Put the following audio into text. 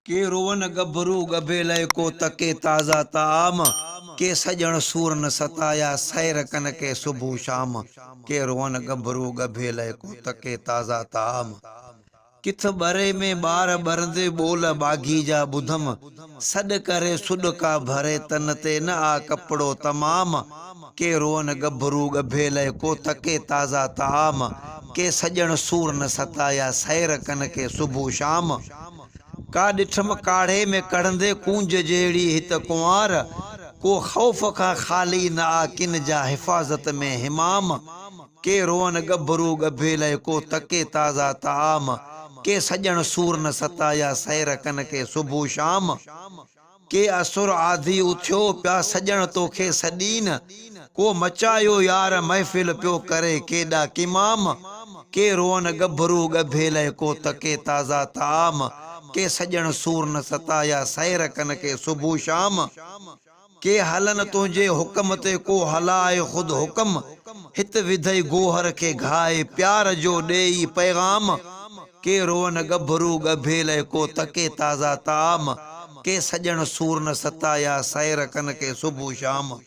के रोवन गभरू गभेलय को तके ताज़ा ताम, के सजण सूर न सताया सैर कन के सुबह शाम। के रोवन गभरू गभेलय को तके ताज़ा ताम। किथ बरे में बार बरंदे बोल बागी जा बुधम, सड करे सुड का भरे तन ते न आ कपड़ो तमाम। के रोवन गभरू गभेलय को तके ताज़ा ताम, के सजण सूर न सताया सैर कन के सुबह शाम। का डिठम काढ़े में कढ़ंदे कूंज जेड़ी हित कुंवार, को खौफ का खाली न आ किन जा हिफाजत में हिमाम। के रोवन गभरू गभेलय को तके ताज़ा ताम, के सजण सूर न सताया सैर कन के सुबह शाम। के असुर आधी उथियो प्या सजण तोखे सदीन, को मचायो यार महफिल प्यो करे केडा किमाम। के रोवन गभरू गभेलय को तके ताज़ा ताम, के सजण सूर न सताया सैर कन के सुबह शाम। के हलन तुझे हुक्म ते को हलाए खुद हुक्म, हित विधई गोहर के घाए प्यार जो डेई पैगाम। के रोवन गभरू गभेलय को तके ताज़ा ताम, के सजण सूर न सताया सैर कन के सुबह शाम।